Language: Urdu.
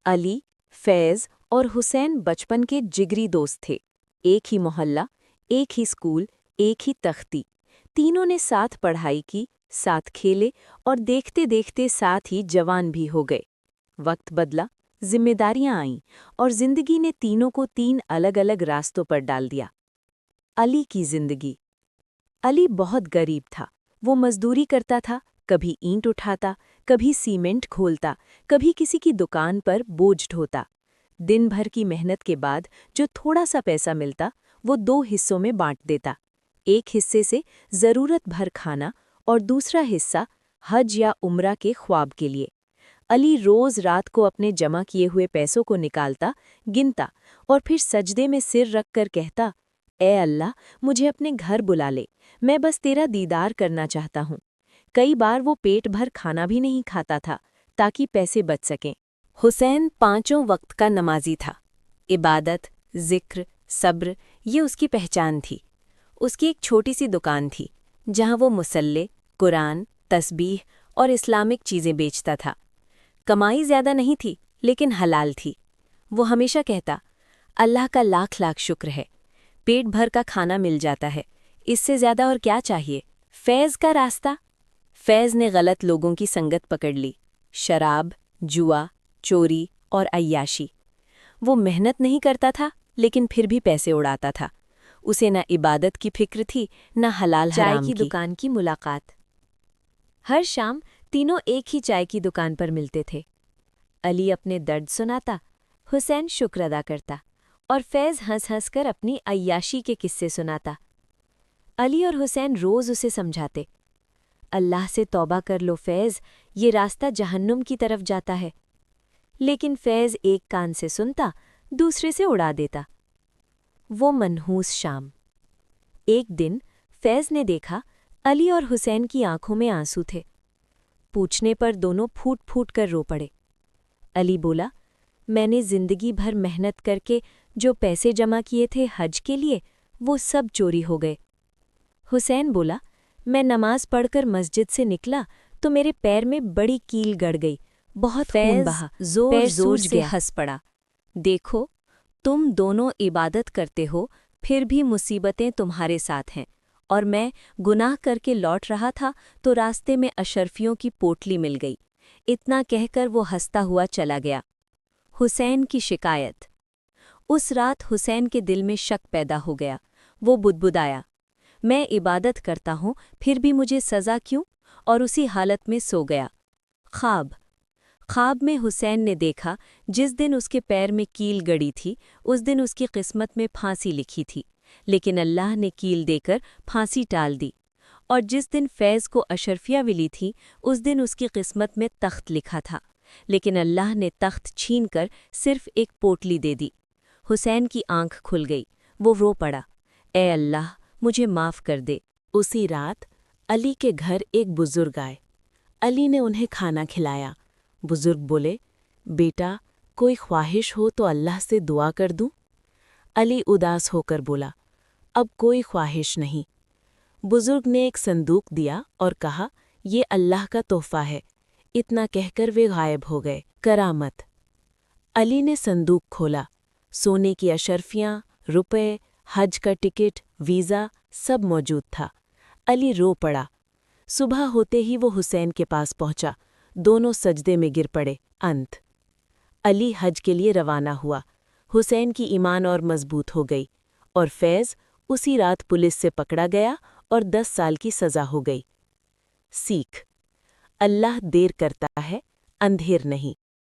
علی، فیض اور حسین بچپن کے جگری دوست تھے۔ ایک ہی محلہ، ایک ہی اسکول، ایک ہی تختی۔ تینوں نے ساتھ پڑھائی کی، ساتھ کھیلے اور دیکھتے دیکھتے ساتھ ہی جوان بھی ہو گئے۔ وقت بدلا، ذمہ داریاں آئیں اور زندگی نے تینوں کو 3 الگ الگ راستوں پر ڈال دیا۔ علی کی زندگی۔ علی بہت غریب تھا۔ وہ مزدوری کرتا تھا، کبھی اینٹ اٹھاتا، کبھی سیمنٹ کھولتا، کبھی کسی کی دکان پر بوجھ ڈھوتا۔ دن بھر کی محنت کے بعد جو تھوڑا سا پیسہ ملتا وہ 2 حصوں میں بانٹ دیتا۔ ایک حصے سے ضرورت بھر کھانا اور دوسرا حصہ حج یا عمرہ کے خواب کے لیے۔ علی روز رات کو اپنے جمع کیے ہوئے پیسوں کو نکالتا، گنتا اور پھر سجدے میں سر رکھ کر کہتا، اے اللہ، مجھے اپنے گھر بلا لے، میں بس تیرا دیدار کرنا چاہتا ہوں۔ کئی بار وہ پیٹ بھر کھانا بھی نہیں کھاتا تھا تاکہ پیسے بچ سکیں۔ حسین 5 وقت کا نمازی تھا۔ عبادت، ذکر، صبر یہ اس کی پہچان تھی۔ اس کی ایک چھوٹی سی دکان تھی جہاں وہ مصلی، قرآن، تسبیح اور اسلامک چیزیں بیچتا تھا۔ کمائی زیادہ نہیں تھی لیکن حلال تھی۔ وہ ہمیشہ کہتا، اللہ کا لاکھ لاکھ شکر ہے، پیٹ بھر کا کھانا مل جاتا ہے، اس سے زیادہ اور کیا چاہیے۔ فیض کا راستہ۔ فیض نے غلط لوگوں کی سنگت پکڑ لی، شراب، جوا، چوری اور عیاشی۔ وہ محنت نہیں کرتا تھا لیکن پھر بھی پیسے اڑاتا تھا۔ اسے نہ عبادت کی فکر تھی نہ حلال حرام کی۔ چائے کی دکان کی ملاقات۔ ہر شام تینوں ایک ہی چائے کی دکان پر ملتے تھے۔ علی اپنے درد سناتا، حسین شکر ادا کرتا اور فیض ہنس ہنس کر اپنی عیاشی کے قصے سناتا۔ علی اور حسین روز اسے سمجھاتے، اللہ سے توبہ کر لو فیض، یہ راستہ جہنم کی طرف جاتا ہے۔ لیکن فیض ایک کان سے سنتا، دوسرے سے اڑا دیتا۔ وہ منحوس شام۔ ایک دن فیض نے دیکھا علی اور حسین کی آنکھوں میں آنسو تھے۔ پوچھنے پر دونوں پھوٹ پھوٹ کر رو پڑے۔ علی بولا، میں نے زندگی بھر محنت کر کے جو پیسے جمع کیے تھے حج کے لیے وہ سب چوری ہو گئے۔ حسین بولا، میں نماز پڑھ کر مسجد سے نکلا تو میرے پیر میں بڑی کیل گڑ گئی، بہت خون بہا، زور زور سے ہنس پڑا۔ دیکھو، تم دونوں عبادت کرتے ہو پھر بھی مصیبتیں تمہارے ساتھ ہیں، اور میں گناہ کر کے لوٹ رہا تھا تو راستے میں اشرفیوں کی پوٹلی مل گئی۔ اتنا کہہ کر وہ ہنستا ہوا چلا گیا۔ حسین کی شکایت۔ اس رات حسین کے دل میں شک پیدا ہو گیا۔ وہ بدبدایا، میں عبادت کرتا ہوں پھر بھی مجھے سزا کیوں؟ اور اسی حالت میں سو گیا۔ خواب میں حسین نے دیکھا جس دن اس کے پیر میں کیل گڑی تھی اس دن اس کی قسمت میں پھانسی لکھی تھی، لیکن اللہ نے کیل دے کر پھانسی ٹال دی۔ اور جس دن فیض کو اشرفیہ ملی تھی اس دن اس کی قسمت میں تخت لکھا تھا، لیکن اللہ نے تخت چھین کر صرف ایک پوٹلی دے دی۔ حسین کی آنکھ کھل گئی، وہ رو پڑا، اے اللہ، مجھے معاف کر دے۔ اسی رات علی کے گھر ایک بزرگ آئے۔ علی نے انہیں کھانا کھلایا۔ بزرگ بولے، بیٹا، کوئی خواہش ہو تو اللہ سے دعا کر دوں؟ علی اداس ہو کر بولا، اب کوئی خواہش نہیں۔ بزرگ نے ایک صندوق دیا اور کہا، یہ اللہ کا تحفہ ہے۔ اتنا کہہ کر وہ غائب ہو گئے۔ کرامت۔ علی نے صندوق کھولا۔ سونے کی اشرفیاں، روپے، حج کا ٹکٹ، ویزا سب موجود تھا۔ علی رو پڑا۔ صبح ہوتے ہی وہ حسین کے پاس پہنچا۔ دونوں سجدے میں گر پڑے۔ انت۔ علی حج کے لیے روانہ ہوا۔ حسین کی ایمان اور مضبوط ہو گئی، اور فیض اسی رات پولیس سے پکڑا گیا اور 10 سال کی سزا ہو گئی۔ سیکھ۔ اللہ دیر کرتا ہے، اندھیر نہیں۔